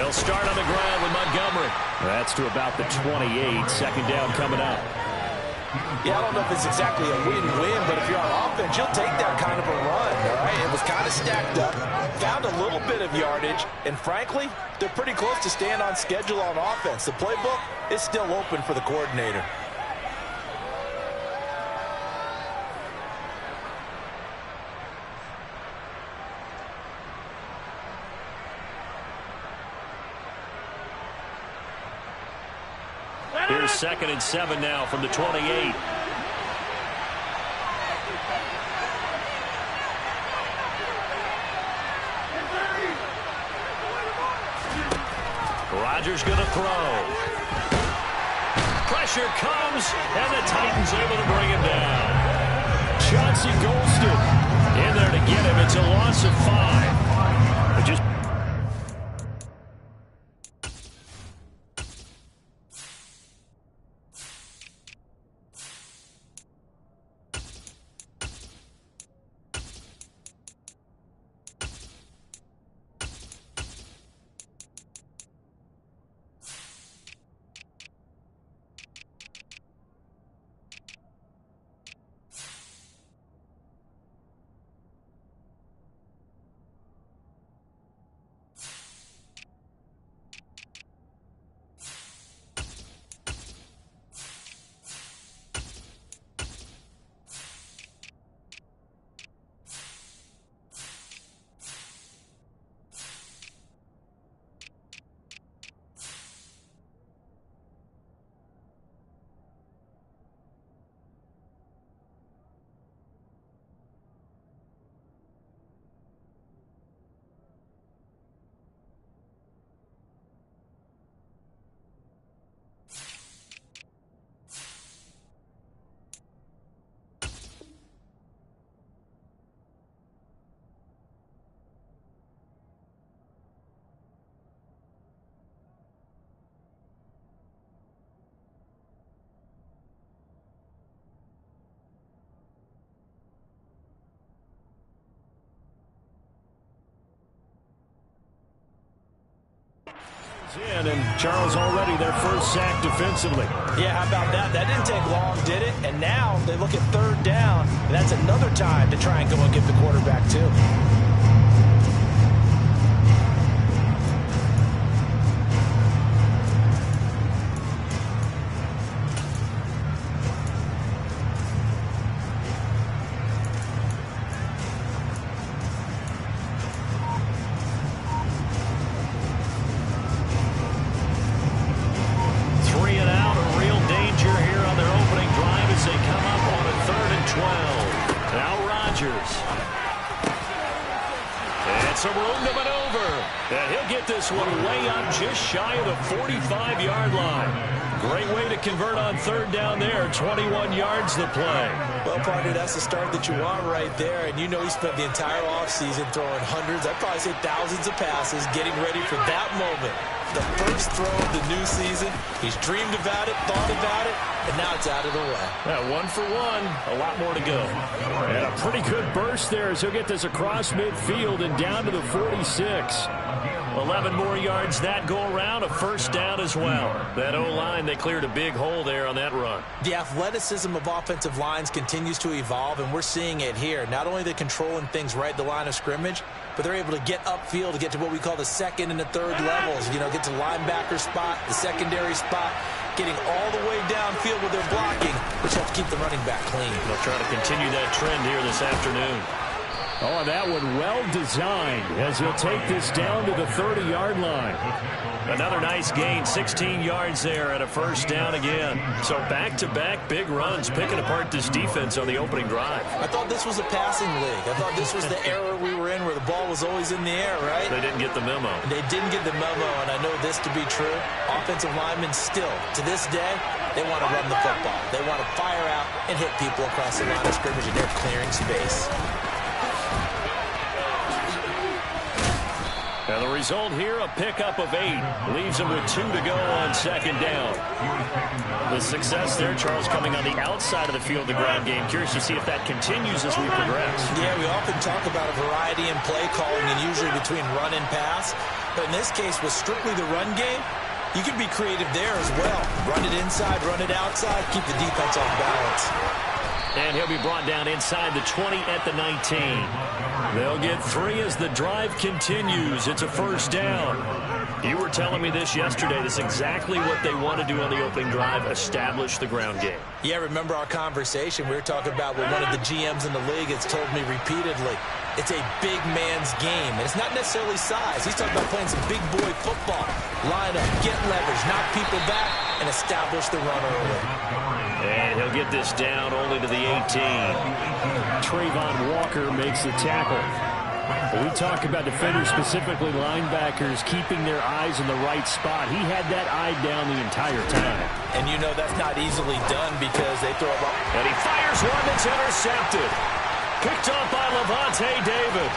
They'll start on the ground with Montgomery. That's to about the 28. Second down coming up. Yeah, I don't know if it's exactly a win-win, but if you're on offense, you'll take that kind of a run, all right? It was kind of stacked up, found a little bit of yardage, and frankly, they're pretty close to staying on schedule on offense. The playbook is still open for the coordinator. Here's 2nd and 7 now from the 28. Rodgers going to throw. Pressure comes, and the Titans able to bring him down. Chauncey Golston in there to get him. It's a loss of 5. Just in, and Charles already their first sack defensively. Yeah, how about that? That didn't take long, did it? And now they look at 3rd down, and that's another time to try and go and get the quarterback too. Some room to maneuver. And he'll get this one way up just shy of the 45-yard line. Great way to convert on 3rd down there. 21 yards the play. Well, partner, that's the start that you want right there. And you know he spent the entire offseason throwing hundreds, I'd probably say thousands of passes, getting ready for that moment. The first throw of the new season. He's dreamed about it, thought about it, and now it's out of the way. Yeah, 1 for 1. A lot more to go. And a pretty good burst there as he'll get this across midfield and down to the 46. 11 more yards that go around, a first down as well. That O-line, they cleared a big hole there on that run. The athleticism of offensive lines continues to evolve, and we're seeing it here. Not only are they controlling things right at the line of scrimmage, but they're able to get upfield to get to what we call the 2nd and the 3rd levels. You know, get to linebacker spot, the secondary spot, getting all the way downfield with their blocking, which helps keep the running back clean. They'll try to continue that trend here this afternoon. Oh, and that one well designed as he'll take this down to the 30-yard line. Another nice gain, 16 yards there and a first down again. So back-to-back big runs, picking apart this defense on the opening drive. I thought this was a passing league. I thought this was the era we were in where the ball was always in the air, right? They didn't get the memo. They didn't get the memo, and I know this to be true. Offensive linemen still, to this day, they want to run the football. They want to fire out and hit people across the line of scrimmage, and they're clearing space. And the result here, a pickup of 8. Leaves him with 2 to go on second down. The success there, Charles, coming on the outside of the field, the ground game. Curious to see if that continues as we progress. Yeah, we often talk about a variety in play calling and usually between run and pass. But in this case, with strictly the run game, you can be creative there as well. Run it inside, run it outside, keep the defense off balance. And he'll be brought down inside the 20 at the 19. They'll get 3 as the drive continues. It's a first down. You were telling me this yesterday. This is exactly what they want to do on the opening drive, establish the ground game. Yeah, remember our conversation? We were talking about what one of the GMs in the league has told me repeatedly. It's a big man's game. And it's not necessarily size. He's talking about playing some big boy football. Line up, get leverage, knock people back, and establish the run early. And he'll get this down only to the 18. Trayvon Walker makes the tackle. We talk about defenders, specifically linebackers, keeping their eyes in the right spot. He had that eye down the entire time. And you know that's not easily done because they throw a ball. And he fires one that's intercepted. Picked up by Levante David.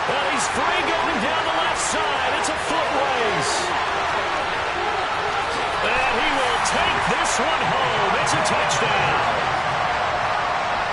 Well, he's free going down the left side. It's a foot race. And he will take this one home. It's a touchdown.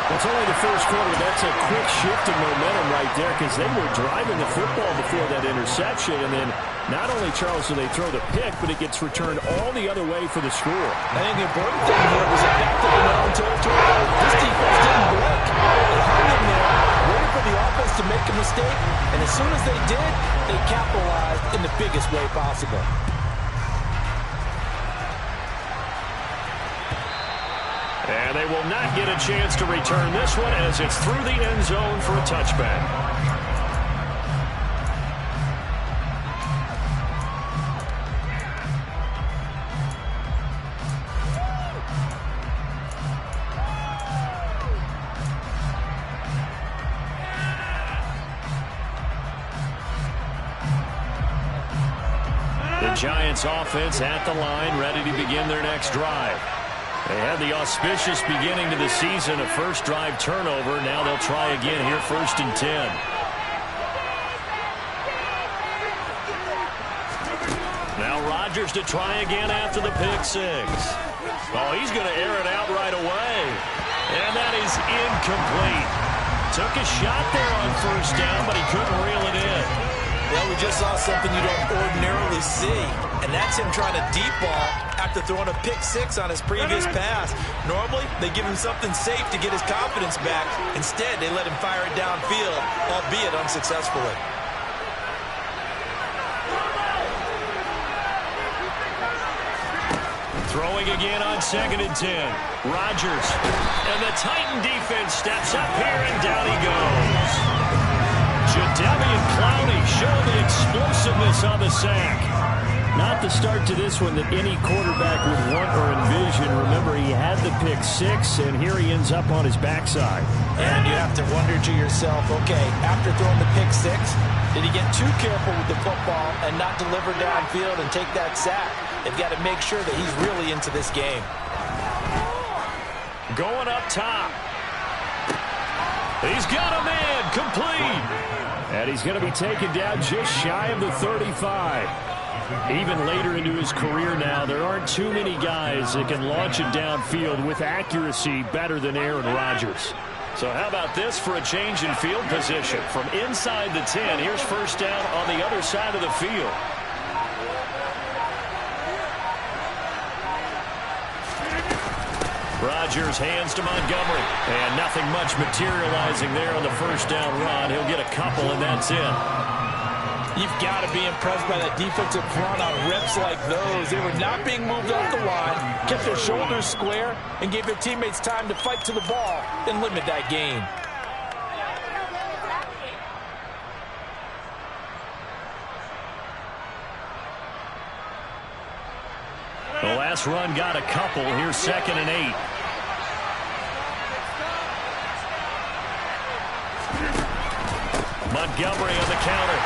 It's only the first quarter. That's a quick shift in momentum right there because they were driving the football before that interception. And then not only, Charles, do they throw the pick, but it gets returned all the other way for the score. I think the important thing here was that back to their own territory. This defense didn't blink. They hung in there, waited for the offense to make a mistake. And as soon as they did, they capitalized in the biggest way possible. And they will not get a chance to return this one as it's through the end zone for a touchback. The Giants offense at the line, ready to begin their next drive. They had the auspicious beginning to the season, a first drive turnover. Now they'll try again here, 1st and 10. Now Rodgers to try again after the pick 6. Oh, he's going to air it out right away. And that is incomplete. Took a shot there on 1st down, but he couldn't reel it in. Well, we just saw something you don't ordinarily see, and that's him trying to deep ball after throwing a pick 6 on his previous pass. Normally, they give him something safe to get his confidence back. Instead, they let him fire it downfield, albeit unsuccessfully. Throwing again on 2nd and 10. Rodgers, and the Titan defense steps up here, and down he goes. Jadeveon Clowney showing the explosiveness on the sack. Not the start to this one that any quarterback would want or envision. Remember, he had the pick 6, and here he ends up on his backside. And you have to wonder to yourself, okay, after throwing the pick 6, did he get too careful with the football and not deliver downfield and take that sack? They've got to make sure that he's really into this game. Going up top. He's got a man, complete. And he's going to be taken down just shy of the 35. Even later into his career now, there aren't too many guys that can launch it downfield with accuracy better than Aaron Rodgers. So how about this for a change in field position? From inside the 10, here's 1st down on the other side of the field. Rodgers hands to Montgomery. And nothing much materializing there on the 1st down run. He'll get a couple, and that's it. You've got to be impressed by that defensive front on reps like those. They were not being moved off the line, kept their shoulders square, and gave their teammates time to fight to the ball and limit that gain. The last run got a couple. Here's 2nd and 8. Montgomery on the counter.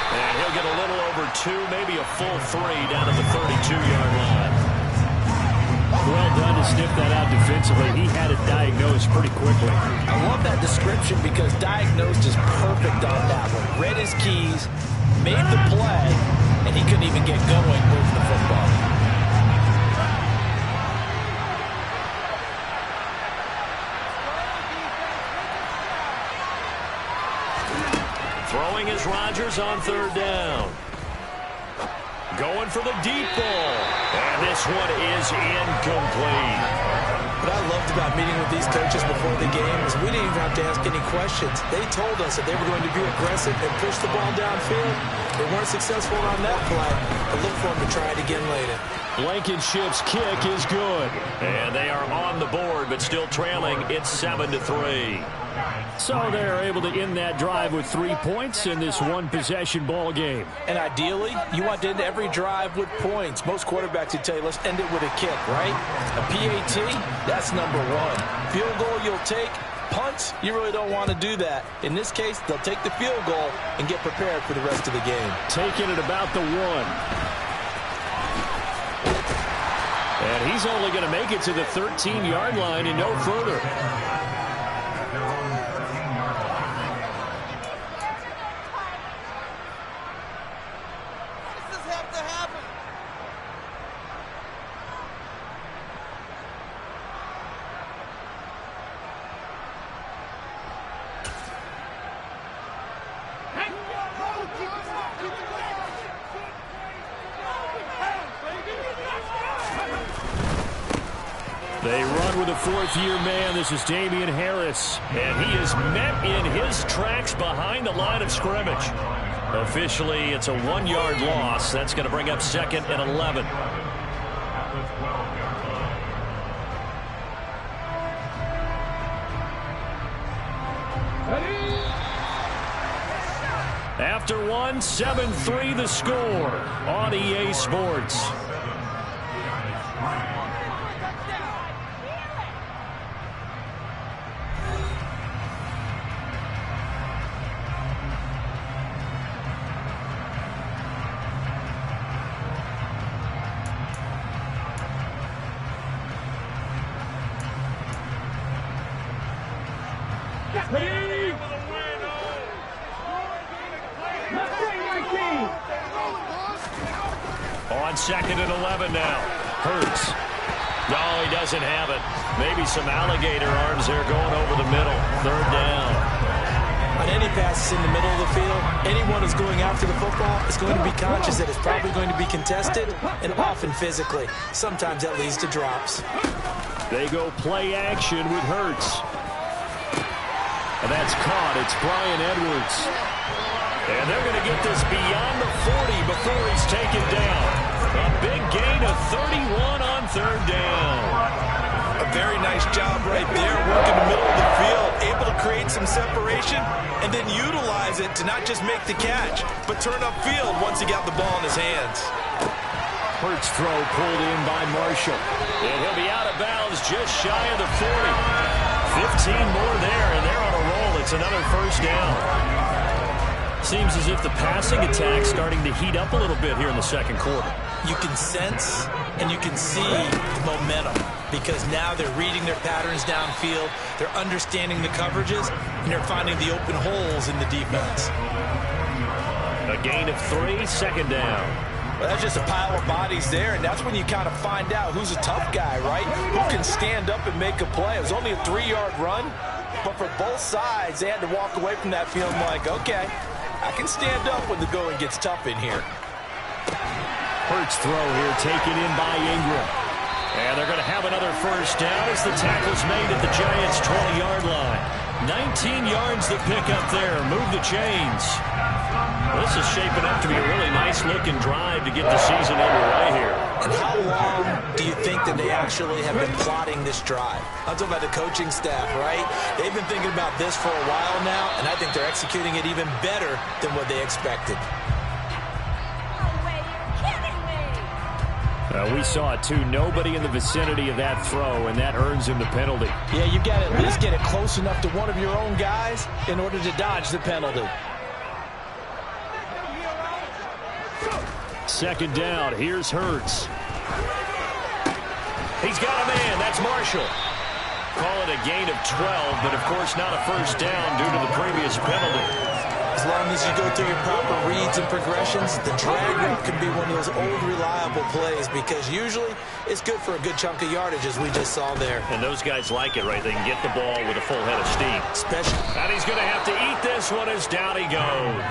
And he'll get a little over 2, maybe a full 3 down at the 32-yard line. Well done to sniff that out defensively. He had it diagnosed pretty quickly. I love that description because diagnosed is perfect on that one. read his keys, made the play, and he couldn't even get going moving the football. Throwing is Rodgers on third down. Going for the deep ball. And this one is incomplete. What I loved about meeting with these coaches before the game is we didn't even have to ask any questions. They told us that they were going to be aggressive and push the ball downfield. They weren't successful on that play, but look for them to try it again later. Blankenship's kick is good. And they are on the board, but still trailing. It's 7-3. So they're able to end that drive with 3 points in this one-possession ball game. And ideally, you want to end every drive with points. Most quarterbacks would tell you, let's end it with a kick, right? A PAT, that's number one. Field goal you'll take. Punts, you really don't want to do that. In this case, they'll take the field goal and get prepared for the rest of the game. Taking it about the 1. And he's only going to make it to the 13-yard line and no further. They run with a fourth-year man. This is Damian Harris. And he is met in his tracks behind the line of scrimmage. Officially, it's a 1-yard loss. That's going to bring up 2nd and 11. After 1, 7-3 the score on EA Sports. On 2nd and 11 now. Hurts. No, he doesn't have it. Maybe some alligator arms there going over the middle. 3rd down. On any passes in the middle of the field, anyone who's going after the football is going to be conscious that it's probably going to be contested and often physically. Sometimes that leads to drops. They go play action with Hurts. And that's caught. It's Brian Edwards. And they're going to get this beyond the 40 before he's taken down. A big gain of 31 on 3rd down. A very nice job right there, working the middle of the field, able to create some separation and then utilize it to not just make the catch, but turn upfield once he got the ball in his hands. Hurts throw pulled in by Marshall. And he'll be out of bounds just shy of the 40. 15 more there, and they're on a roll. It's another 1st down. Seems as if the passing attack's starting to heat up a little bit here in the 2nd quarter. You can sense and you can see momentum because now they're reading their patterns downfield, they're understanding the coverages, and they're finding the open holes in the defense. A gain of 3, 2nd down. Well, that's just a pile of bodies there, and that's when you kind of find out who's a tough guy, right? Who can stand up and make a play. It was only a 3-yard run, but for both sides, they had to walk away from that feeling like, okay, I can stand up when the going gets tough in here. Hurts throw here taken in by Ingram. And they're going to have another 1st down as the tackle's made at the Giants' 20-yard line. 19 yards to pick up there. Move the chains. This is shaping up to be a really nice-looking drive to get the season underway here. And how long do you think that they actually have been plotting this drive? I'm talking about the coaching staff, right? They've been thinking about this for a while now, and I think they're executing it even better than what they expected. We saw it, too. Nobody in the vicinity of that throw, and that earns him the penalty. Yeah, you got to at least get it close enough to one of your own guys in order to dodge the penalty. 2nd down. Here's Hurts. He's got a man. That's Marshall. Call it a gain of 12, but of course not a 1st down due to the previous penalty. As long as you go through your proper reads and progressions, the drag route can be one of those old reliable plays because usually it's good for a good chunk of yardage, as we just saw there. And those guys like it, right? They can get the ball with a full head of steam. And he's going to have to eat this one as down he goes.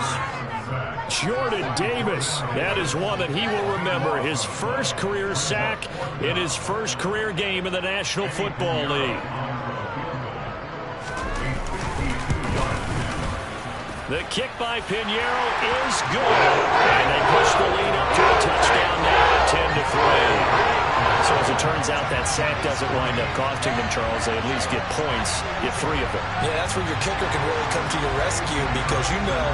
Jordan Davis, that is one that he will remember. His first career sack in his first career game in the National Football League. The kick by Pinheiro is good. And they push the lead up to a touchdown now, 10-3. So as it turns out, that sack doesn't wind up costing them, Charles. They at least get points, get 3 of them. Yeah, that's where your kicker can really come to your rescue because, you know,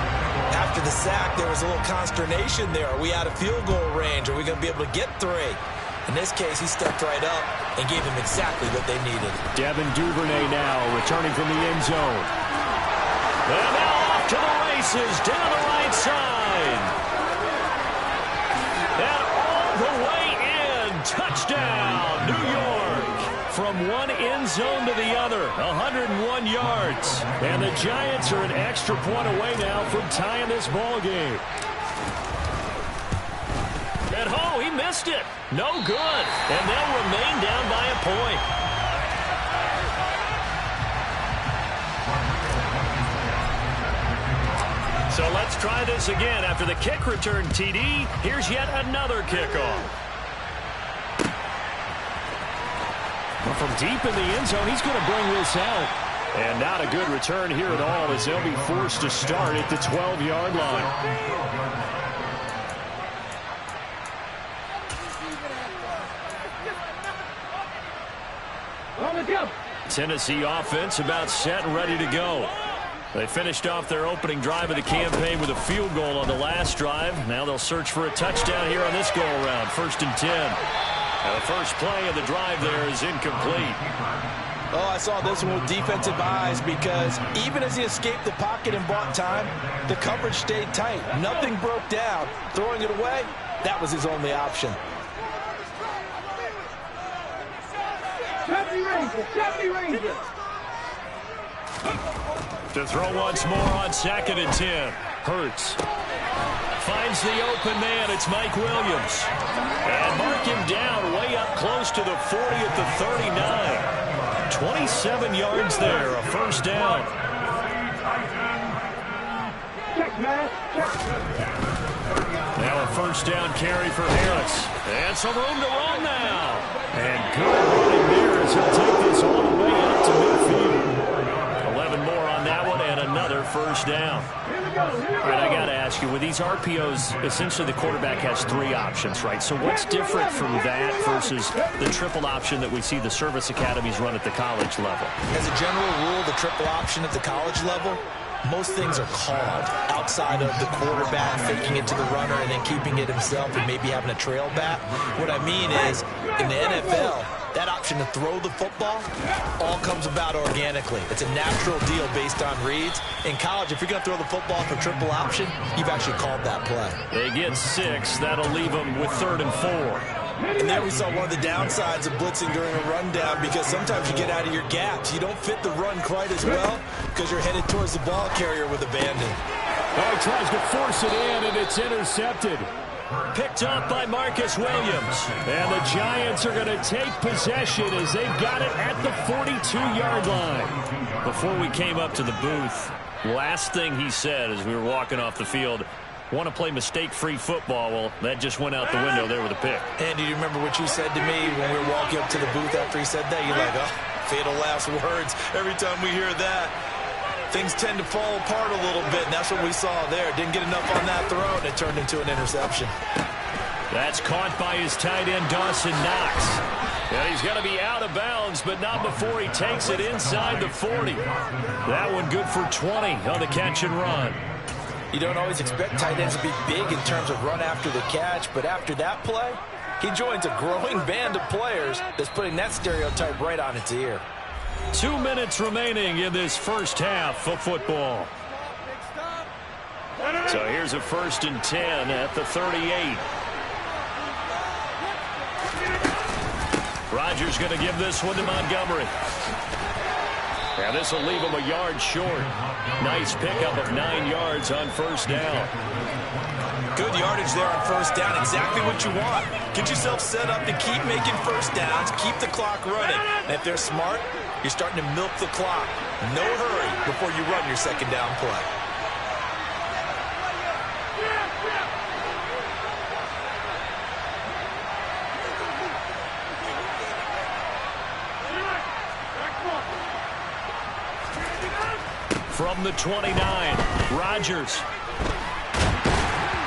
after the sack, there was a little consternation there. Are we out of field goal range? Are we going to be able to get 3? In this case, he stepped right up and gave them exactly what they needed. Devin Duvernay now returning from the end zone. And now off to the races down the right side. And all the way in. Touchdown, New York. From one end zone to the other, 101 yards. And the Giants are an extra point away now from tying this ball game. And oh, he missed it. No good. And they'll remain down by a point. So let's try this again. After the kick return TD, here's yet another kickoff. Well, from deep in the end zone, he's going to bring this out. And not a good return here at all as they'll be forced to start at the 12-yard line. Tennessee offense about set and ready to go. They finished off their opening drive of the campaign with a field goal on the last drive. Now they'll search for a touchdown here on this go-around. 1st and 10. Now the first play of the drive there is incomplete. Oh, I saw this one with defensive eyes because even as he escaped the pocket and bought time, the coverage stayed tight. Nothing broke down. Throwing it away, that was his only option. To throw once more on 2nd and 10. Hurts. Finds the open man. It's Mike Williams. And mark him down way up close to the 40 at the 39. 27 yards there. A first down. Now a first down carry for Harris. And some room to run now. And good running there as he'll take this all the way up to midfield. 11 more on that one and another first down. All right, I got to ask you, with these RPOs, essentially the quarterback has 3 options, right? So what's different from that versus the triple option that we see the service academies run at the college level? As a general rule, the triple option at the college level, most things are called outside of the quarterback faking it to the runner and then keeping it himself and maybe having a trail back. What I mean is, in the NFL, that option to throw the football all comes about organically. It's a natural deal based on reads. In college, if you're going to throw the football for triple option, you've actually called that play. They get 6. That'll leave them with 3rd and 4. And there we saw one of the downsides of blitzing during a rundown because sometimes you get out of your gaps. You don't fit the run quite as well because you're headed towards the ball carrier with abandon. Oh, he tries to force it in, and it's intercepted. Picked up by Marcus Williams. And the Giants are going to take possession as they've got it at the 42-yard line. Before we came up to the booth, last thing he said as we were walking off the field, want to play mistake-free football. Well, that just went out the window there with a pick. Andy, do you remember what you said to me when we were walking up to the booth after he said that? You're like, oh, fatal last words. Every time we hear that, things tend to fall apart a little bit, and that's what we saw there. Didn't get enough on that throw, and it turned into an interception. That's caught by his tight end, Dawson Knox. And he's going to be out of bounds, but not before he takes it inside the 40. That one good for 20 on the catch and run. You don't always expect tight ends to be big in terms of run after the catch, but after that play, he joins a growing band of players that's putting that stereotype right on its ear. 2 minutes remaining in this first half of football. So here's a 1st and 10 at the 38. Rodgers going to give this one to Montgomery. And this will leave him a yard short. Nice pickup of 9 yards on first down. Good yardage there on first down. Exactly what you want. Get yourself set up to keep making first downs, keep the clock running. And if they're smart, you're starting to milk the clock. No hurry before you run your second down play. From the 29, Rodgers.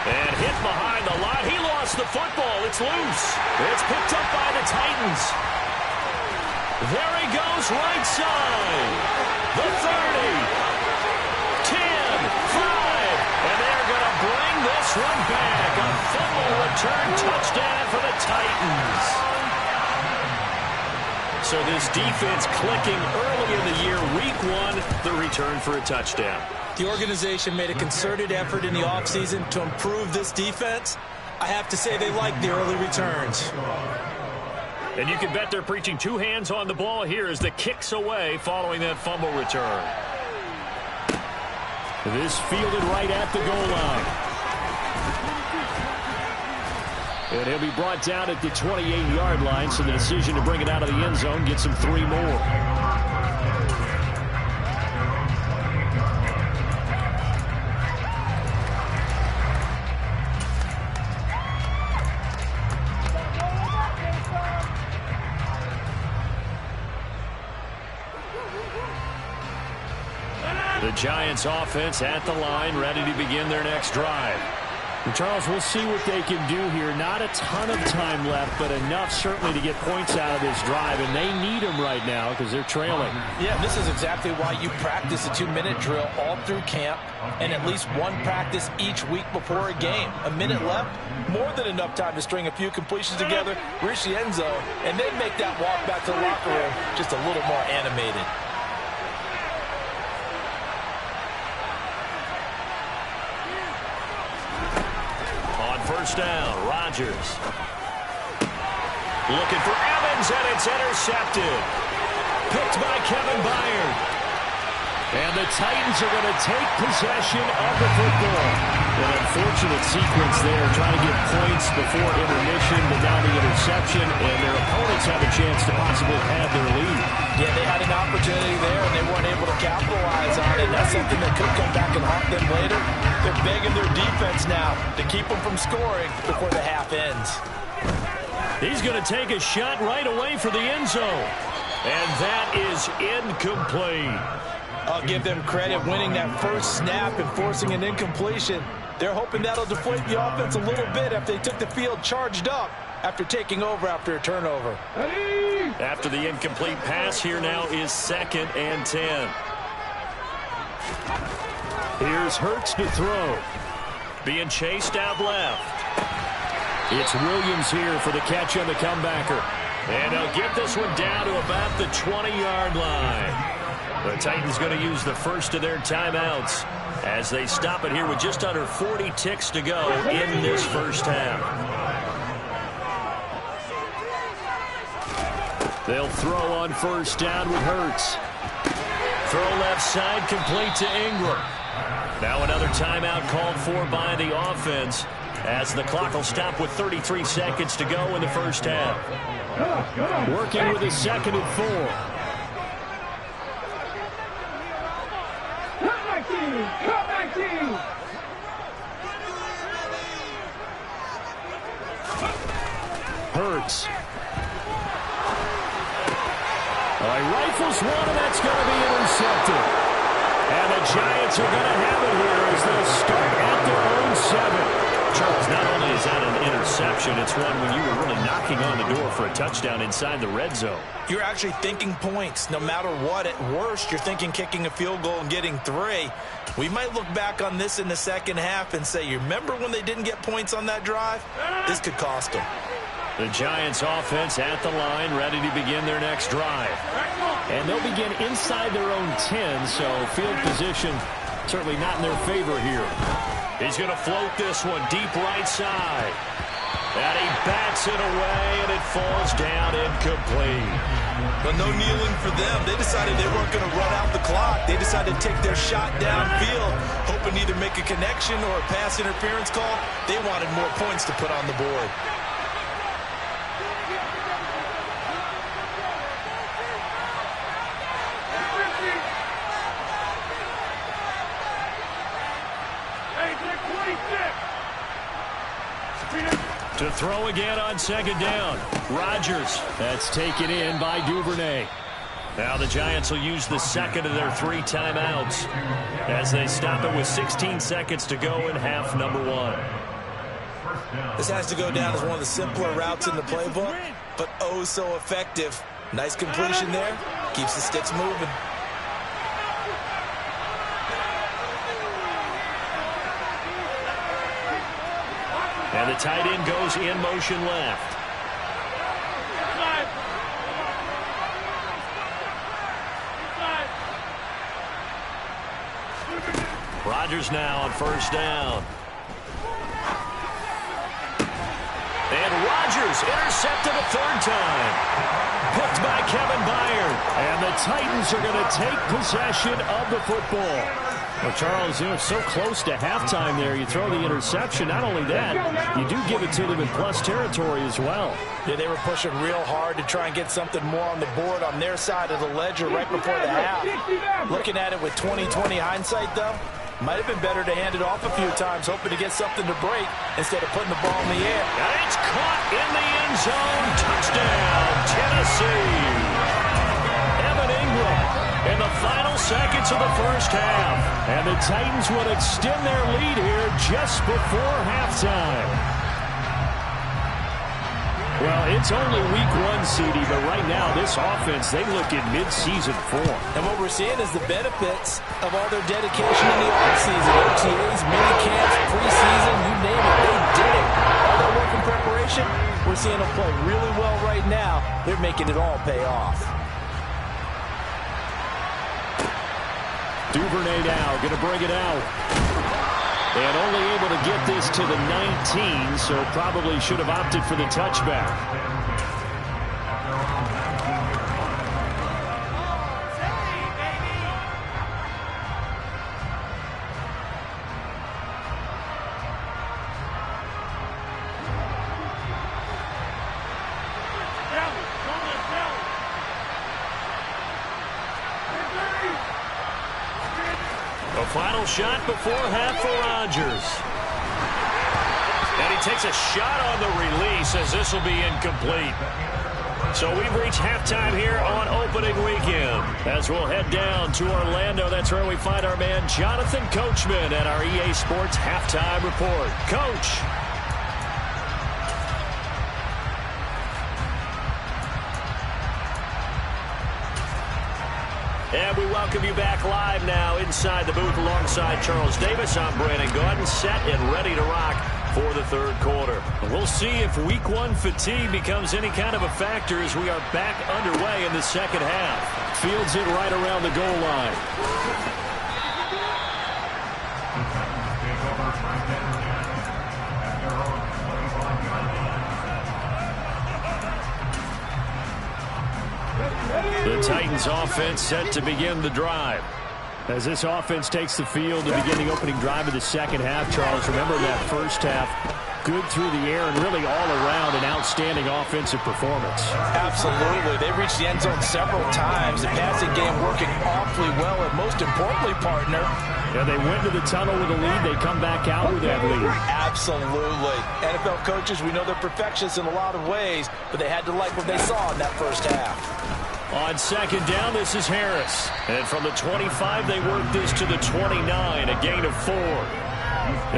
And hit behind the line. He lost the football. It's loose. It's picked up by the Titans. There he goes, right side. The 30. 10, 5. And they're going to bring this one back. A fumble return touchdown for the Titans. So this defense clicking early in the year. Week 1, the return for a touchdown. The organization made a concerted effort in the offseason to improve this defense. I have to say they like the early returns. And you can bet they're preaching 2 hands on the ball here as the kick's away following that fumble return. This fielded right at the goal line. And he'll be brought down at the 28-yard line, so the decision to bring it out of the end zone gets him 3 more. The Giants offense at the line, ready to begin their next drive. And Charles, we'll see what they can do here. Not a ton of time left, but enough certainly to get points out of this drive, and they need them right now because they're trailing. Yeah, this is exactly why you practice a 2-minute drill all through camp and at least one practice each week before a game. A minute left, more than enough time to string a few completions together, reach the end zone, and then make that walk back to the locker room just a little more animated. First down, Rodgers. Looking for Evans, and it's intercepted. Picked by Kevin Byard. And the Titans are going to take possession of the football. An unfortunate sequence there, trying to get points before intermission, but now the interception, and their opponents have a chance to possibly pad their lead. Yeah, they had an opportunity there, and they weren't able to capitalize on it. That's something that could come back and haunt them later. They're begging their defense now to keep them from scoring before the half ends. He's going to take a shot right away for the end zone. And that is incomplete. I'll give them credit winning that first snap and forcing an incompletion. They're hoping that'll deflate the offense a little bit after they took the field charged up after taking over after a turnover. After the incomplete pass, here now is 2nd and 10. Here's Hurts to throw. Being chased out left. It's Williams here for the catch on the comebacker. And they'll get this one down to about the 20-yard line. The Titans going to use the first of their timeouts as they stop it here with just under 40 ticks to go in this first half. They'll throw on first down with Hurts. Throw left side, complete to Ingram. Now another timeout called for by the offense as the clock will stop with 33 seconds to go in the first half. Working with a 2nd and 4. Hurts. He rifles one, and that's going to be intercepted. And the Giants are going to have it here as they'll start at their own 7. Charles, not only is that an interception, it's one when you were really knocking on the door for a touchdown inside the red zone. You're actually thinking points. No matter what, at worst, you're thinking kicking a field goal and getting 3. We might look back on this in the second half and say, you remember when they didn't get points on that drive? This could cost them. The Giants offense at the line, ready to begin their next drive. And they'll begin inside their own 10, so field position certainly not in their favor here. He's going to float this one deep right side. And he bats it away, and it falls down incomplete. But no kneeling for them. They decided they weren't going to run out the clock. They decided to take their shot downfield, hoping to either make a connection or a pass interference call. They wanted more points to put on the board. To throw again on second down. Rodgers. That's taken in by Duvernay. Now the Giants will use the second of their 3 timeouts as they stop it with 16 seconds to go in half number 1. This has to go down as one of the simpler routes in the playbook, but oh so effective. Nice completion there. Keeps the sticks moving. And the tight end goes in motion left. Rodgers now on first down. And Rodgers intercepted a 3rd time. Picked by Kevin Byard. And the Titans are going to take possession of the football. Well, Charles, you know, so close to halftime there. You throw the interception. Not only that, you do give it to them in plus territory as well. Yeah, they were pushing real hard to try and get something more on the board on their side of the ledger right before the half. Looking at it with 20/20 hindsight, though, might have been better to hand it off a few times, hoping to get something to break instead of putting the ball in the air. And it's caught in the end zone. Touchdown, Tennessee. Evan Ingram in the final seconds of the first half. And the Titans will extend their lead here just before halftime. Well, it's only week 1, CD, but right now this offense, they look in mid-season form. And what we're seeing is the benefits of all their dedication in the offseason. OTAs, mini camps, preseason, you name it, they did it. All their work in preparation, we're seeing them play really well right now. They're making it all pay off. Duvernay now going to bring it out. And only able to get this to the 19, so probably should have opted for the touchback. A final shot before half for Rodgers. And he takes a shot on the release as this will be incomplete. So we've reached halftime here on opening weekend. As we'll head down to Orlando, that's where we find our man Jonathan Coachman at our EA Sports Halftime Report. Coach. And we welcome you back live now inside the booth alongside Charles Davis. I'm Brandon Gaudin, set and ready to rock for the 3rd quarter. We'll see if week 1 fatigue becomes any kind of a factor as we are back underway in the second half. Fields it right around the goal line. The Titans offense set to begin the drive. As this offense takes the field to begin the opening drive of the second half, Charles, remember that first half, good through the air and really all around an outstanding offensive performance. Absolutely. They reached the end zone several times. The passing game working awfully well, and most importantly, partner, yeah, they went to the tunnel with a lead. They come back out with that lead. Absolutely. NFL coaches, we know they're perfectionists in a lot of ways, but they had to like what they saw in that first half. On second down, this is Harris. And from the 25, they work this to the 29, a gain of 4.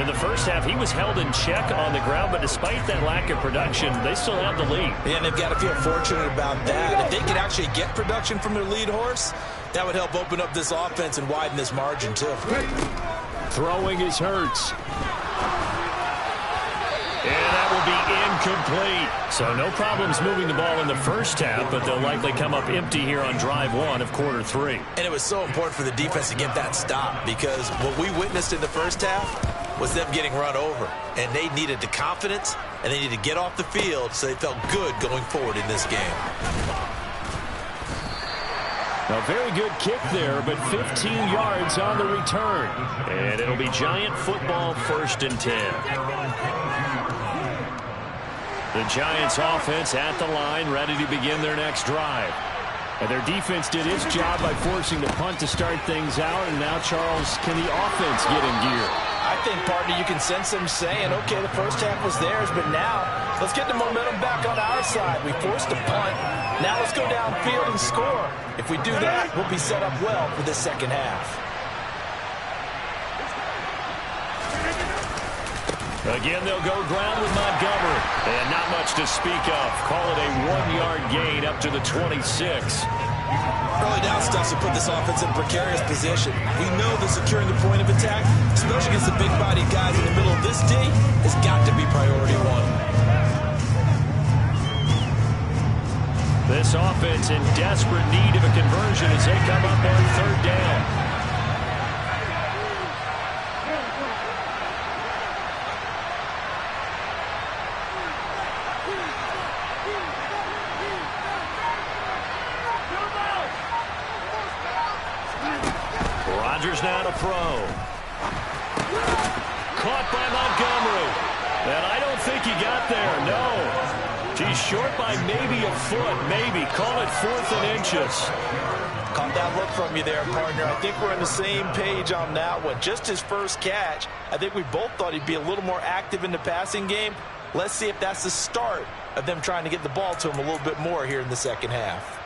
In the first half, he was held in check on the ground, but despite that lack of production, they still have the lead. And they've got to feel fortunate about that. If they could actually get production from their lead horse, that would help open up this offense and widen this margin, too. Throwing is Hurts. And that will be incomplete. So no problems moving the ball in the first half, but they'll likely come up empty here on drive 1 of quarter 3. And it was so important for the defense to get that stop, because what we witnessed in the first half was them getting run over. And they needed the confidence, and they needed to get off the field so they felt good going forward in this game. A very good kick there, but 15 yards on the return. And it'll be Giant football, 1st and 10. The Giants offense at the line, ready to begin their next drive. And their defense did its job by forcing the punt to start things out. And now, Charles, can the offense get in gear? I think, partner, you can sense them saying, okay, the first half was theirs, but now let's get the momentum back on our side. We forced a punt. Now let's go downfield and score. If we do that, we'll be set up well for the second half. Again, they'll go ground with Montgomery. And not much to speak of. Call it a 1-yard gain up to the 26. Early down stuff to put this offense in a precarious position. We know that securing the point of attack, especially against the big-bodied guys in the middle of this D, has got to be priority one. This offense in desperate need of a conversion as they come up on 3rd down. Rodgers now to throw. Caught by Montgomery. And I don't think he got there, no. He's short by maybe a foot, maybe. Call it 4th and inches. Caught that look from you there, partner. I think we're on the same page on that one. Just his first catch. I think we both thought he'd be a little more active in the passing game. Let's see if that's the start of them trying to get the ball to him a little bit more here in the second half.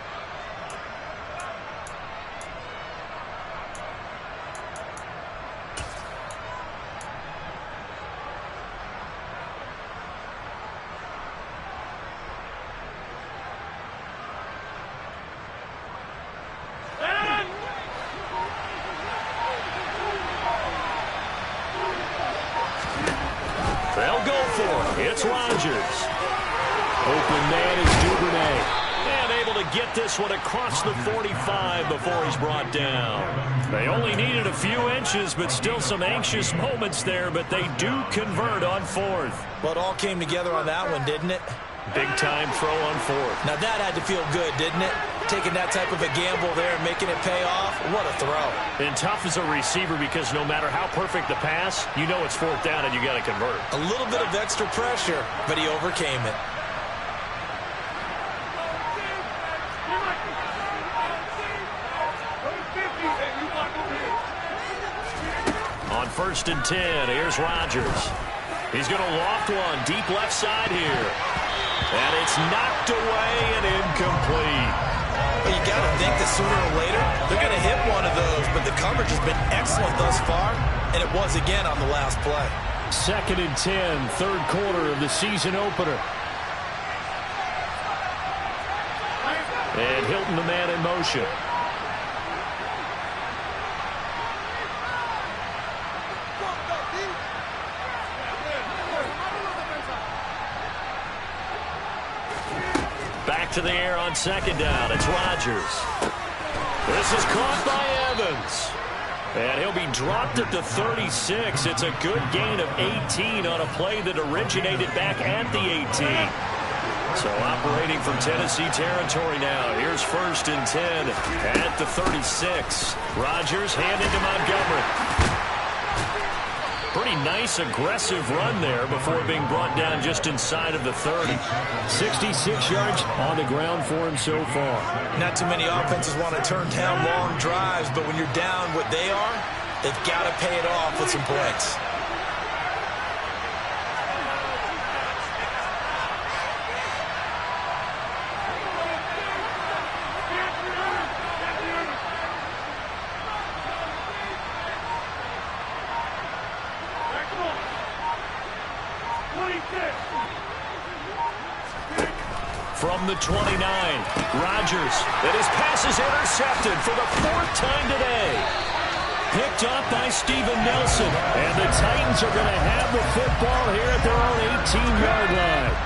They'll go for it. It's Rodgers. Open man is Duvernay. And able to get this one across the 45 before he's brought down. They only needed a few inches, but still some anxious moments there, but they do convert on 4th. Well, it all came together on that one, didn't it? Big-time throw on 4th. Now that had to feel good, didn't it? Taking that type of a gamble there and making it pay off. What a throw. And tough as a receiver because no matter how perfect the pass, you know it's 4th down and you got to convert. A little bit of extra pressure, but he overcame it. On 1st and 10, here's Rodgers. He's going to loft one deep left side here. And it's knocked away and incomplete. Well, you got to think that sooner or later they're going to hit one of those, but the coverage has been excellent thus far, and it was again on the last play. 2nd and 10, 3rd quarter of the season opener. And Hilton, the man in motion. Back to the air on 2nd down. It's Rodgers. This is caught by Evans. And he'll be dropped at the 36. It's a good gain of 18 on a play that originated back at the 18. So operating from Tennessee territory now. Here's 1st and 10 at the 36. Rodgers handing to Montgomery. Pretty nice, aggressive run there before being brought down just inside of the 30. 66 yards on the ground for him so far. Not too many offenses want to turn down long drives, but when you're down what they are, they've got to pay it off with some points. From the 29, Rodgers, and his pass is intercepted for the 4th time today. Picked off by Steven Nelson, and the Titans are going to have the football here at their own 18-yard line.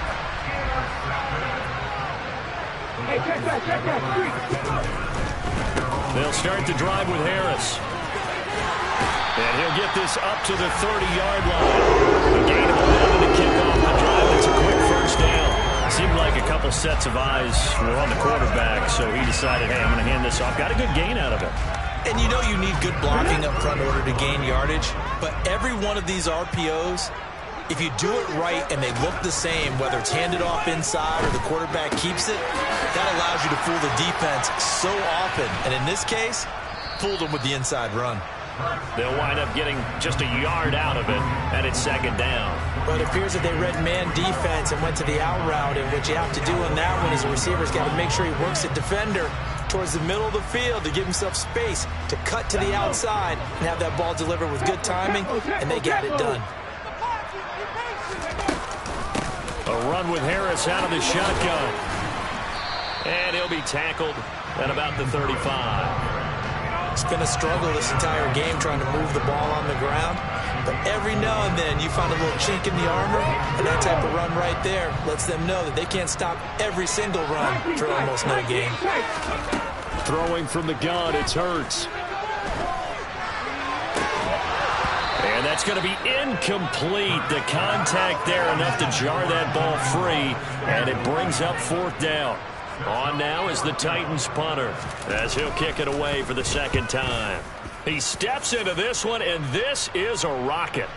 They'll start the drive with Harris. And he'll get this up to the 30-yard line. A gain of 11 to kick off the drive. It's a quick 1st down. Seemed like a couple sets offensive eyes were on the quarterback, so he decided, hey, I'm going to hand this off. Got a good gain out of it. And you know you need good blocking up front in order to gain yardage, but every one of these RPOs, if you do it right and they look the same, whether it's handed off inside or the quarterback keeps it, that allows you to fool the defense so often. And in this case, fooled them with the inside run. They'll wind up getting just a yard out of it, and it's second down. But it appears that they read man defense and went to the out route, and what you have to do on that one is the receiver's got to make sure he works the defender towards the middle of the field to give himself space to cut to the outside and have that ball delivered with good timing, and they got it done. A run with Harris out of the shotgun. And he'll be tackled at about the 35. It's been a struggle this entire game trying to move the ball on the ground. But every now and then you find a little chink in the armor, and that type of run right there lets them know that they can't stop every single run for almost no gain. Throwing from the gun, it's Hurts. And that's going to be incomplete. The contact there enough to jar that ball free, and it brings up fourth down. On now is the Titans punter as he'll kick it away for the second time. He steps into this one, and this is a rocket.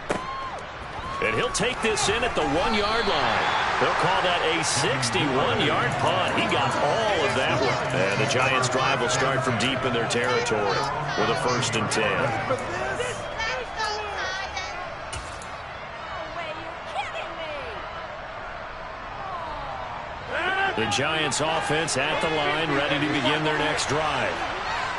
And he'll take this in at the 1-yard line. They'll call that a 61-yard punt. He got all of that one. And the Giants' drive will start from deep in their territory with a 1st and 10. The Giants offense at the line, ready to begin their next drive.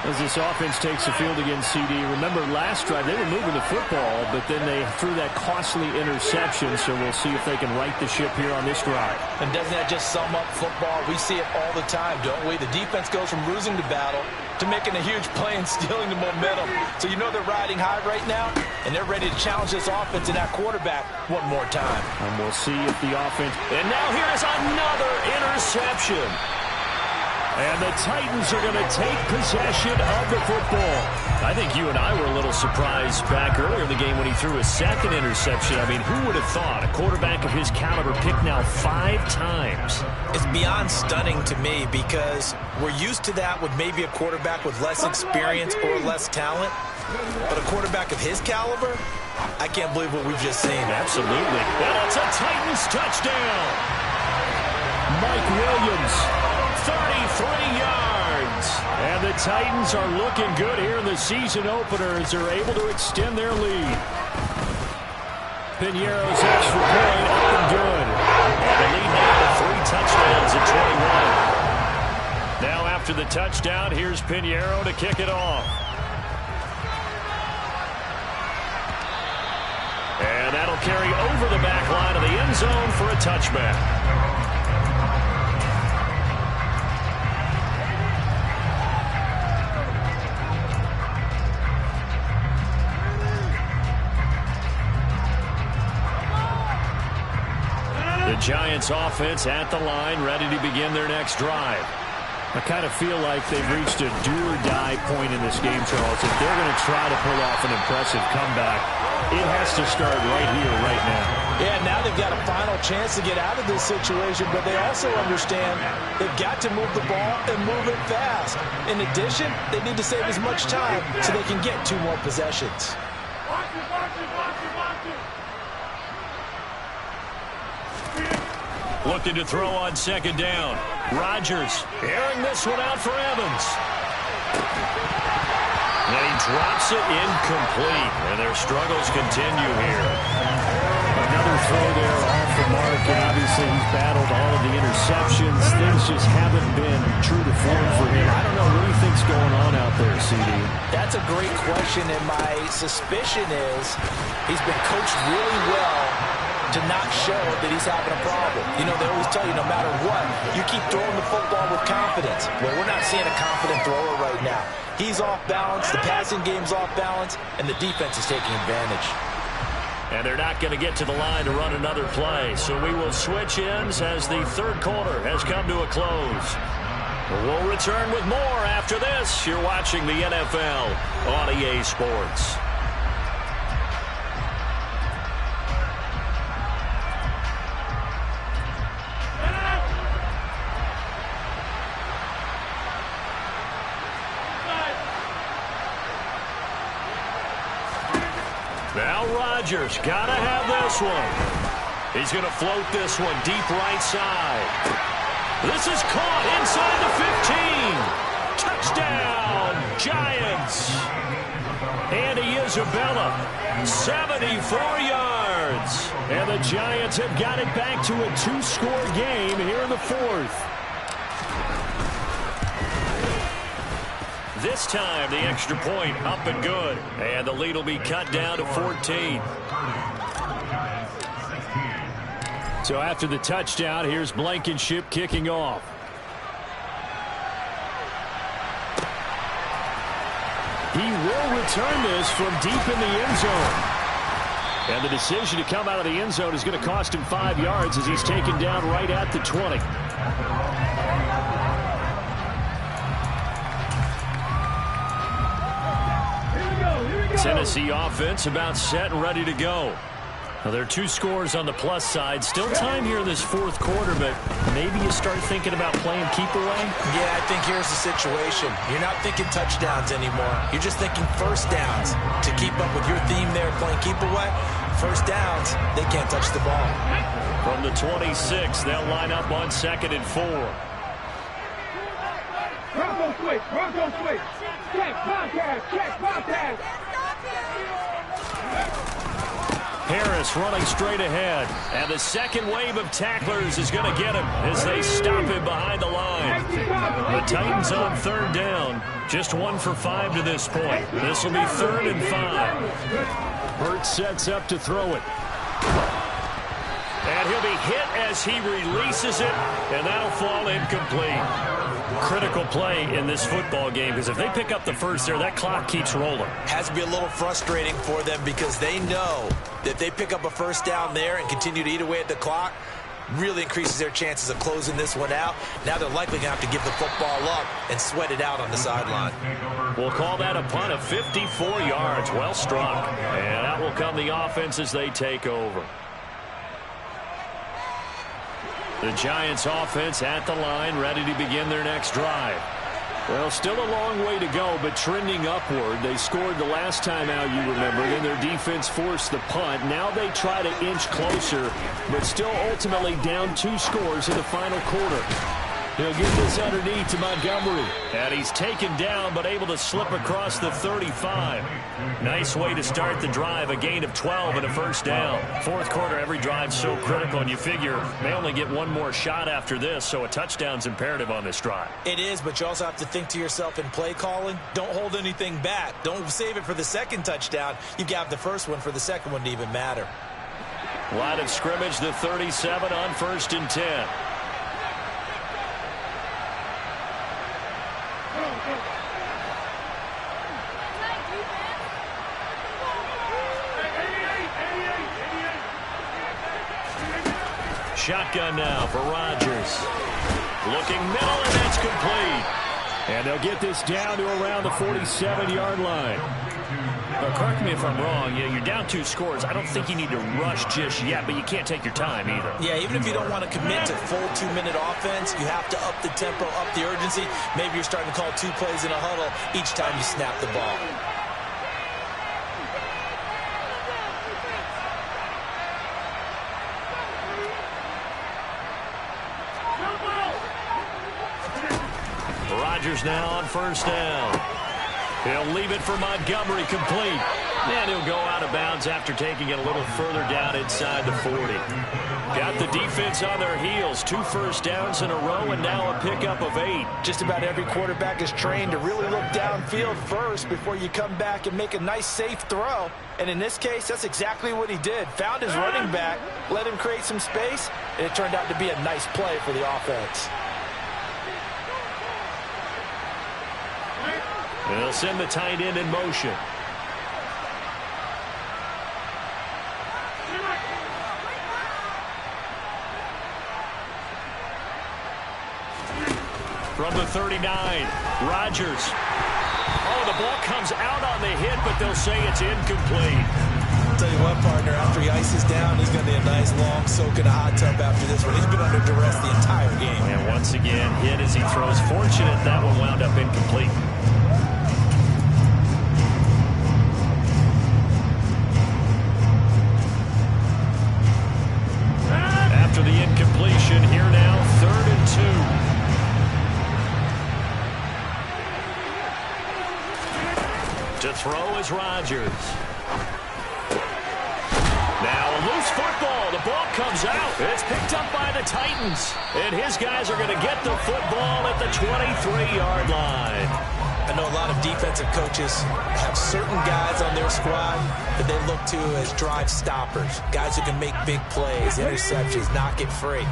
As this offense takes the field against CD, remember last drive they were moving the football, but then they threw that costly interception, so we'll see if they can right the ship here on this drive. And doesn't that just sum up football? We see it all the time, don't we? The defense goes from losing the battle to making a huge play and stealing the momentum. So you know they're riding high right now, and they're ready to challenge this offense and that quarterback one more time. And we'll see if the offense... And now here is another interception. And the Titans are going to take possession of the football. I think you and I were a little surprised back earlier in the game when he threw his second interception. I mean, who would have thought a quarterback of his caliber picked now 5 times? It's beyond stunning to me because we're used to that with maybe a quarterback with less experience or less talent. But a quarterback of his caliber, I can't believe what we've just seen. Absolutely. And it's a Titans touchdown. Mike Williams, 33 yards. And the Titans are looking good here in the season opener as they're able to extend their lead. Piñeiro's extra point up and good. And the lead now to 3 touchdowns at 21. Now after the touchdown, here's Piñeiro to kick it off. And that'll carry over the back line of the end zone for a touchback. The Giants offense at the line, ready to begin their next drive. I kind of feel like they've reached a do-or-die point in this game, Charles. If they're going to try to pull off an impressive comeback, it has to start right here, right now. Yeah, now they've got a final chance to get out of this situation, but they also understand they've got to move the ball and move it fast. In addition, they need to save as much time so they can get 2 more possessions. Looking to throw on second down. Rodgers airing this one out for Evans. And he drops it incomplete. And their struggles continue here. Another throw there off the mark. And obviously he's battled all of the interceptions. Things just haven't been true to form for him. I don't know what do you think's going on out there, CD. That's a great question. And my suspicion is he's been coached really well to not show that he's having a problem. You know, they always tell you no matter what, you keep throwing the football with confidence. Well, we're not seeing a confident thrower right now. He's off balance, the passing game's off balance, and the defense is taking advantage. And they're not going to get to the line to run another play. So we will switch ends as the third quarter has come to a close. We'll return with more after this. You're watching the NFL on EA Sports. Now Rodgers got to have this one. He's going to float this one deep right side. This is caught inside the 15. Touchdown, Giants. Andy Isabella, 74 yards. And the Giants have got it back to a 2-score game here in the fourth. This time, the extra point up and good. And the lead will be cut down to 14. So after the touchdown, here's Blankenship kicking off. He will return this from deep in the end zone. And the decision to come out of the end zone is going to cost him 5 yards as he's taken down right at the 20. Tennessee offense about set and ready to go. Now, there are 2 scores on the plus side. Still time here in this fourth quarter, but maybe you start thinking about playing keep away? Yeah, I think here's the situation. You're not thinking touchdowns anymore. You're just thinking first downs. To keep up with your theme there, playing keep away, first downs, they can't touch the ball. From the 26, they'll line up on 2nd and 4. Bronco switch. Check podcast. Harris running straight ahead. And the second wave of tacklers is going to get him as they stop him behind the line. The Titans on 3rd down. Just 1 for 5 to this point. This will be 3rd and 5. Hurts sets up to throw it. And he'll be hit as he releases it, and that'll fall incomplete. Critical play in this football game, because if they pick up the first there, that clock keeps rolling. Has to be a little frustrating for them because they know that if they pick up a first down there and continue to eat away at the clock, really increases their chances of closing this one out. Now they're likely going to have to give the football up and sweat it out on the sideline. We'll call that a punt of 54 yards. Well struck. And out will come the offense as they take over. The Giants offense at the line, ready to begin their next drive. Well, still a long way to go, but trending upward. They scored the last time out, you remember. Then their defense forced the punt. Now they try to inch closer, but still ultimately down 2 scores in the final quarter. He'll get this underneath to Montgomery. And he's taken down, but able to slip across the 35. Nice way to start the drive. A gain of 12 and a first down. Fourth quarter, every drive's so critical, and you figure they only get one more shot after this, so a touchdown's imperative on this drive. It is, but you also have to think to yourself in play calling, don't hold anything back. Don't save it for the second touchdown. You've got the first one for the second one to even matter. Line of scrimmage, the 37 on 1st and 10. Shotgun now for Rodgers. Looking middle, and that's complete. And they'll get this down to around the 47-yard line. Now, correct me if I'm wrong. You're down 2 scores. I don't think you need to rush just yet, but you can't take your time either. Yeah, even if you don't want to commit to full 2-minute offense, you have to up the tempo, up the urgency. Maybe you're starting to call 2 plays in a huddle each time you snap the ball. Rodgers now on 1st down. He'll leave it for Montgomery, complete. And he'll go out of bounds after taking it a little further down inside the 40. Got the defense on their heels. 2 first downs in a row, and now a pickup of 8. Just about every quarterback is trained to really look downfield first before you come back and make a nice, safe throw. And in this case, that's exactly what he did. Found his running back, let him create some space, and it turned out to be a nice play for the offense. And they'll send the tight end in motion. From the 39, Rodgers. Oh, the ball comes out on the hit, but they'll say it's incomplete. I'll tell you what, partner, after he ices down, he's going to need a nice long soak in a hot tub after this one. He's been under duress the entire game. And once again, hit as he throws. Fortunate that one wound up incomplete. possession. Here now, 3rd and 2. To throw is Rodgers. Now a loose football. The ball comes out. It's picked up by the Titans. And his guys are going to get the football at the 23-yard line. I know a lot of defensive coaches have certain guys on their squad that they look to as drive stoppers, guys who can make big plays, interceptions, knock it free.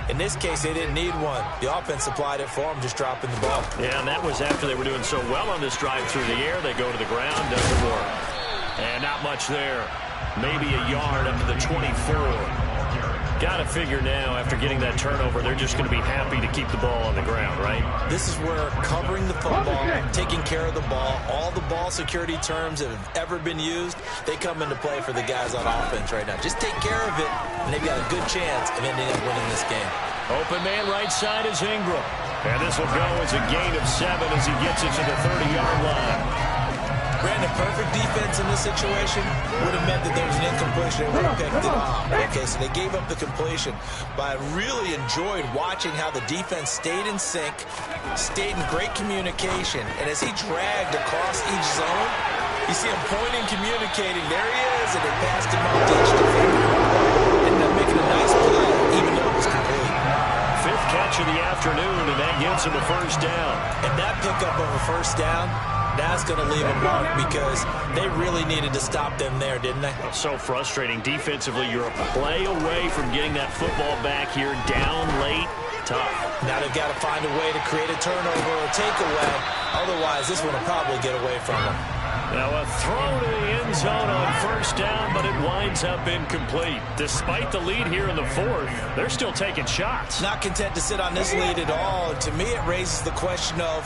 In this case, they didn't need one. The offense supplied it for them, just dropping the ball. Yeah, and that was after they were doing so well on this drive through the air. They go to the ground, doesn't work. And not much there. Maybe a yard up to the 24. Got to figure now, after getting that turnover, they're just going to be happy to keep the ball on the ground, right? This is where covering the football, taking care of the ball, all the ball security terms that have ever been used, they come into play for the guys on offense right now. Just take care of it, and they've got a good chance of ending up winning this game. Open man right side is Ingram. And this will go as a gain of 7 as he gets it to the 30-yard line. Brandon, perfect defense in this situation would have meant that there was an incompletion. They would have picked it off. Okay, so they gave up the completion. But I really enjoyed watching how the defense stayed in sync, stayed in great communication. And as he dragged across each zone, you see him pointing, communicating. There he is, and they passed him out to each defender. Ended up making a nice play, even though it was complete. 5th catch of the afternoon, and that gives him a first down. And that pickup of a first down, that's going to leave a mark because they really needed to stop them there, didn't they? So frustrating. Defensively, you're a play away from getting that football back here, down late, tough. Now they've got to find a way to create a turnover or takeaway. Otherwise, this one will probably get away from them. Now a throw to the end zone on first down, but it winds up incomplete. Despite the lead here in the 4th, they're still taking shots. Not content to sit on this lead at all. To me, it raises the question of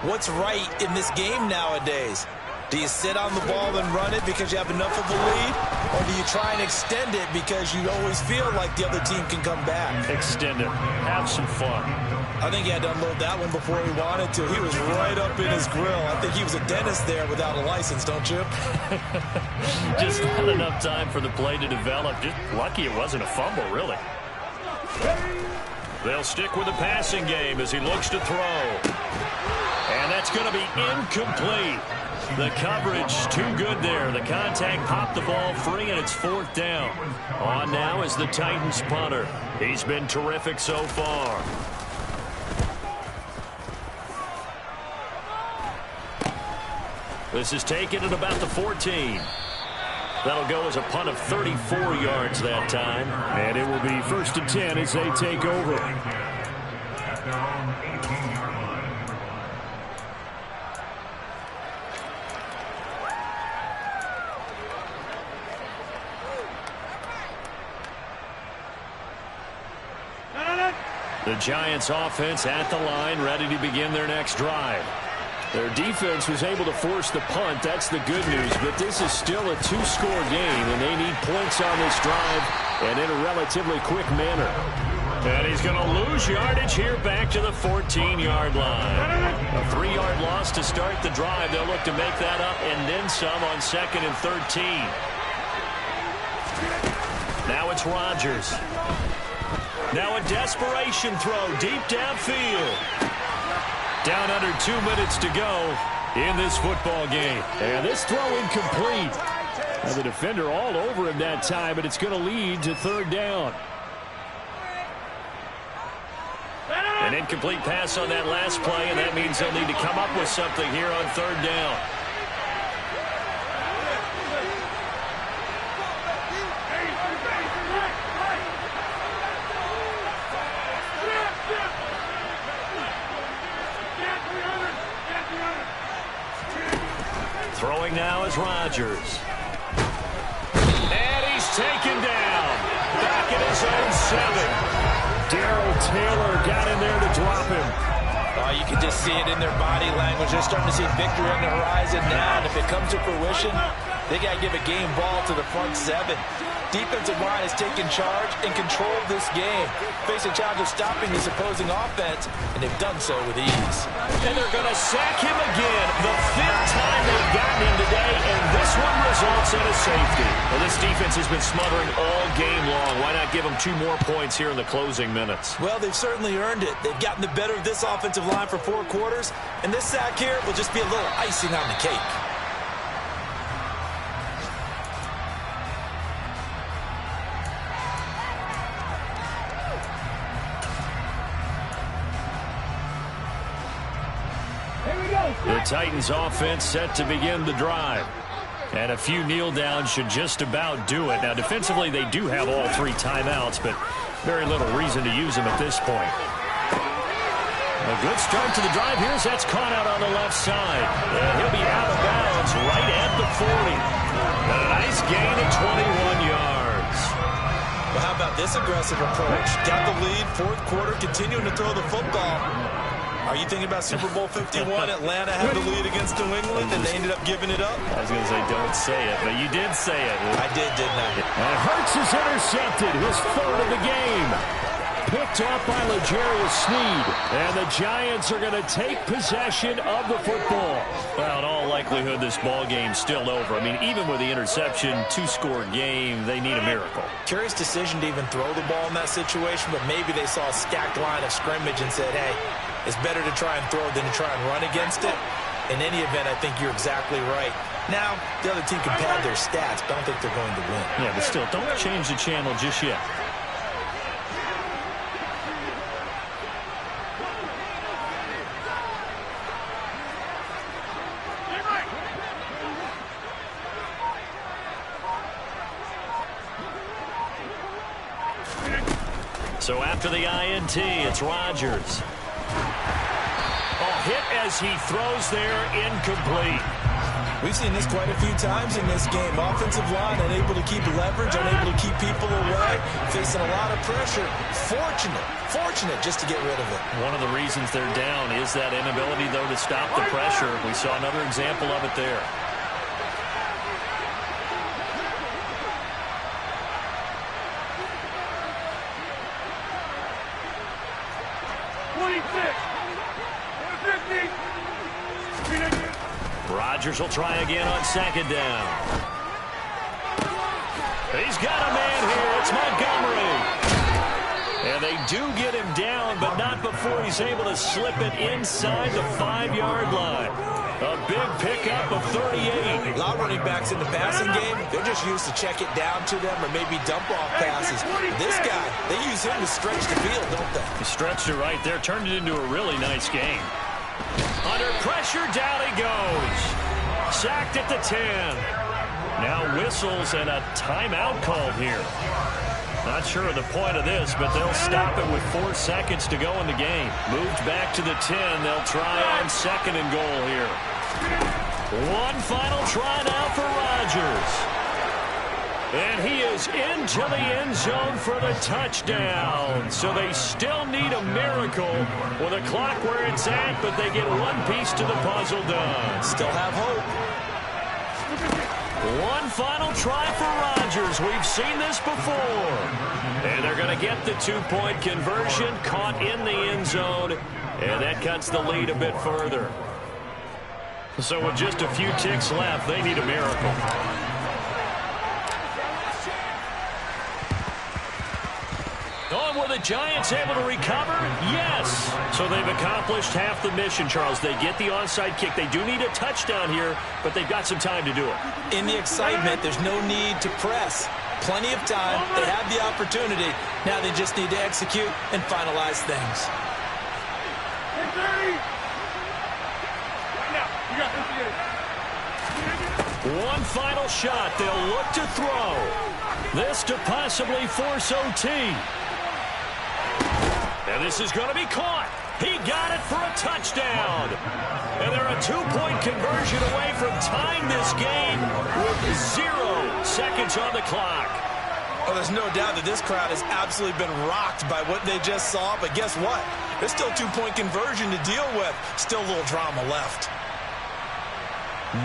what's right in this game nowadays? Do you sit on the ball and run it because you have enough of a lead? Or do you try and extend it because you always feel like the other team can come back? Extend it. Have some fun. I think he had to unload that one before he wanted to. He was right up in his grill. I think he was a dentist there without a license, don't you? Just not enough time for the play to develop. Just lucky it wasn't a fumble, really. They'll stick with the passing game as he looks to throw. And that's going to be incomplete. The coverage too good there. The contact popped the ball free, and it's 4th down. On now is the Titans punter. He's been terrific so far. This is taken at about the 14. That'll go as a punt of 34 yards that time. And it will be 1st and 10 as they take over. The Giants offense at the line, ready to begin their next drive. Their defense was able to force the punt. That's the good news, but this is still a 2-score game, and they need points on this drive and in a relatively quick manner. And he's going to lose yardage here back to the 14-yard line. A 3-yard loss to start the drive. They'll look to make that up and then some on 2nd and 13. Now it's Rodgers. Now a desperation throw deep downfield. Down under 2 minutes to go in this football game. And this throw incomplete. Now the defender all over him that time, but it's going to lead to 3rd down. An incomplete pass on that last play, and that means they'll need to come up with something here on 3rd down. Throwing now is Rodgers. And he's taken down. Back at his own 7. Darrell Taylor got in there to drop him. Oh, you can just see it in their body language. They're starting to see victory on the horizon now. And if it comes to fruition, they got to give a game ball to the front 7. Defensive line has taken charge and controlled this game. Face a challenge of stopping this opposing offense, and they've done so with ease. And they're going to sack him again. The 5th time they've gotten him today, and this one results in a safety. Well, this defense has been smothering all game long. Why not give them 2 more points here in the closing minutes? Well, they've certainly earned it. They've gotten the better of this offensive line for 4 quarters, and this sack here will just be a little icing on the cake. The Titans offense set to begin the drive. And a few kneel downs should just about do it. Now, defensively, they do have all 3 timeouts, but very little reason to use them at this point. A good start to the drive. Here's that's caught out on the left side. And he'll be out of bounds right at the 40. And a nice gain of 21 yards. Well, how about this aggressive approach? Got the lead, 4th quarter, continuing to throw the football. Are you thinking about Super Bowl 51? Atlanta had the lead against New England, and they ended up giving it up? I was going to say, don't say it, but you did say it. I did, didn't I? And Hurts is intercepted, his 3rd of the game. Picked up by L'Jarius Sneed. And the Giants are going to take possession of the football. Well, in all likelihood, this ball game's still over. I mean, even with the interception, 2-score game, they need a miracle. Curious decision to even throw the ball in that situation, but maybe they saw a stacked line of scrimmage and said, hey, it's better to try and throw than to try and run against it. In any event, I think you're exactly right. Now, the other team can pad their stats, but I don't think they're going to win. Yeah, but still, don't change the channel just yet. So after the INT, it's Rodgers. Hit as he throws there, incomplete. We've seen this quite a few times in this game. Offensive line unable to keep leverage, unable to keep people away, facing a lot of pressure. Fortunate just to get rid of it. One of the reasons they're down is that inability, though, to stop the pressure. We saw another example of it there. Rodgers will try again on 2nd down. He's got a man here. It's Montgomery. And they do get him down, but not before he's able to slip it inside the 5-yard line. A big pickup of 38. A lot of running backs in the passing game, they're just used to check it down to them or maybe dump off passes. This guy, they use him to stretch the field, don't they? He stretched it right there, turned it into a really nice game. Under pressure, down he goes. Sacked at the 10. Now whistles and a timeout called here. Not sure of the point of this, but they'll stop it with 4 seconds to go in the game. Moved back to the 10. They'll try on 2nd and goal here. One final try now for Rodgers. And he is into the end zone for the touchdown. So they still need a miracle with a clock where it's at, but they get one piece to the puzzle done. Still have hope. One final try for Rodgers. We've seen this before. And they're going to get the 2-point conversion, caught in the end zone, and that cuts the lead a bit further. So with just a few ticks left, they need a miracle. Oh, were the Giants able to recover? Yes. So they've accomplished half the mission, Charles. They get the onside kick. They do need a touchdown here, but they've got some time to do it. In the excitement, there's no need to press. Plenty of time. They have the opportunity. Now they just need to execute and finalize things. One final shot. They'll look to throw. This to possibly force OT. And this is going to be caught. He got it for a touchdown. And they're a 2-point conversion away from tying this game with 0 seconds on the clock. Well, there's no doubt that this crowd has absolutely been rocked by what they just saw. But guess what? There's still a 2-point conversion to deal with. Still a little drama left.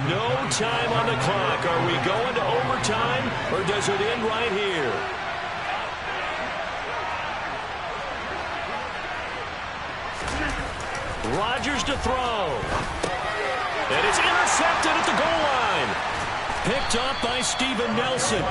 No time on the clock. Are we going to overtime, or does it end right here? Rodgers to throw. And it's intercepted at the goal line. Picked up by Steven Nelson.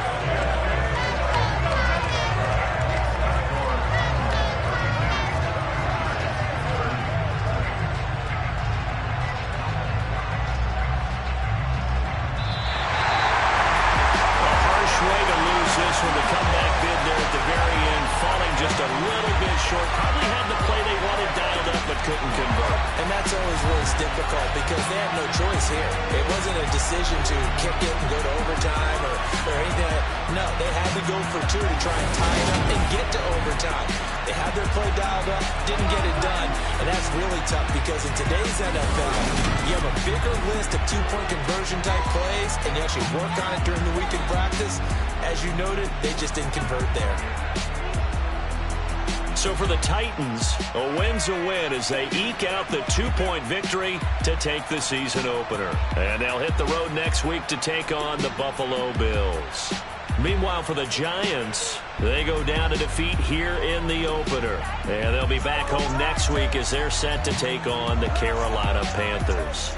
From the comeback bid there at the very end, falling just a little bit short. Probably had the play they wanted dialed up, but couldn't convert. And that's always where it's difficult because they had no choice here. It wasn't a decision to kick it and go to overtime or anything. No, they had to go for two to try and tie it up and get to overtime. They had their play dialed up, didn't get it done, and that's really tough because in today's NFL, you have a bigger list of two-point conversion type plays, and you actually work on it during the week in practice. As you noted, they just didn't convert there. So for the Titans, a win's a win as they eke out the 2-point victory to take the season opener. And they'll hit the road next week to take on the Buffalo Bills. Meanwhile, for the Giants, they go down to defeat here in the opener. And they'll be back home next week as they're set to take on the Carolina Panthers.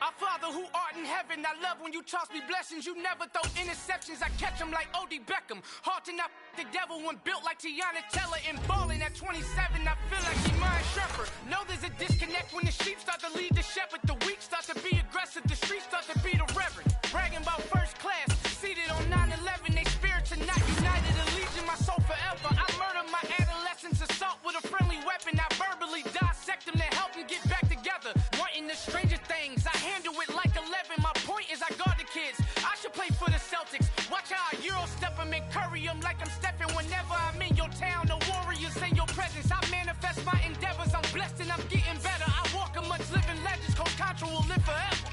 Our Father who art in heaven, I love when you toss me blessings. You never throw interceptions, I catch them like O.D. Beckham. Hard to not the devil when built like Tiana Teller. And balling at 27, I feel like Iman Shepherd. Know there's a disconnect when the sheep start to lead the shepherd. The weak start to be aggressive, the streets start to be the reverend. Bragging about first class, seated on 9/11. They spirits are not united, allegiance my soul forever. I murder my adolescence, assault with a friendly weapon. I verbally dissect them to help them get back together. Wanting the stranger things, I handle it like 11. My point is I guard the kids. I should play for the Celtics. Watch how I Euro step them and curry them like I'm stepping. Whenever I'm in your town, the Warriors in your presence. I manifest my endeavors. I'm blessed and I'm getting better. I walk amongst living legends. Coach Contra will live forever.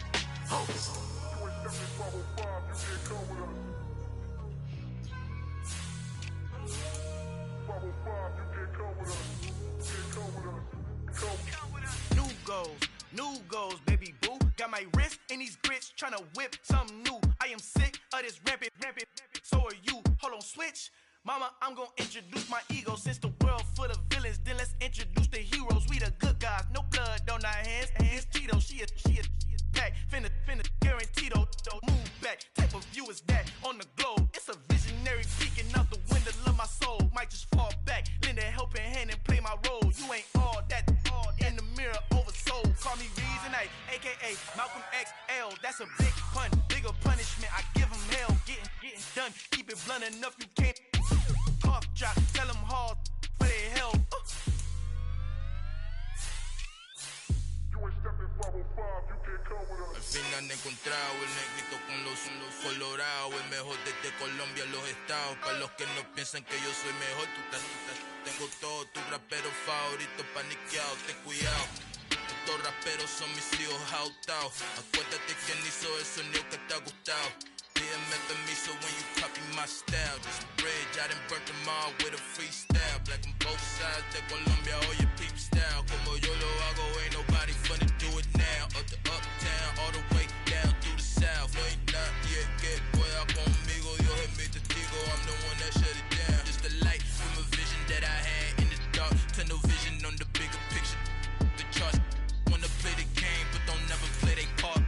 New goals, baby boo. Got my wrist in these grits, tryna whip something new. I am sick of this rampant. So are you. Hold on, switch. Mama, I'm gonna introduce my ego. Since the world full of villains, then let's introduce the heroes. We the good guys, no blood on our hands. It's Tito, she a pack. Finna guaranteed, move back. Type of view is that on the globe? It's a visionary peeking out the window of my soul. Might just fall back, lend a helping hand and play my role. You ain't all that in the mirror oversold. Call me Reason A, a.k.a. Malcolm XL. That's a big pun, bigger punishment. I give him hell, getting done. Keep it blunt enough, you can't cough drop. Tell them hard for their hell. Al fin han encontrado el negrito con los colorados, el mejor desde Colombia, los estados. Para los que no piensan que yo soy mejor, tengo todo, tu rapero favorito paniqueado, ten cuidado. Estos raperos son mis hijos adoptados. Acuérdate quién hizo el sonido que te ha gustado. Pídeme permiso when you copy my style. This bridge, I done burnt them all with a freestyle. Black on both sides de Colombia, oye peep style. Como yo lo hago, ain't nobody finna do it now. Up the uptown, all the way down through the south. No hay nadie que pueda conmigo, Dios es mi testigo. I'm the one that shut it down. Just the light from a vision that I had in the dark. Tunnel vision on the bigger picture. The charts wanna play the game, but don't never play their part.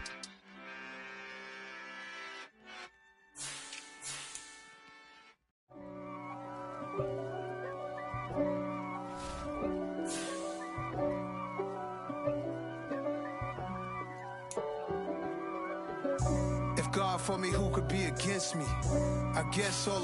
God for me, who could be against me? I guess all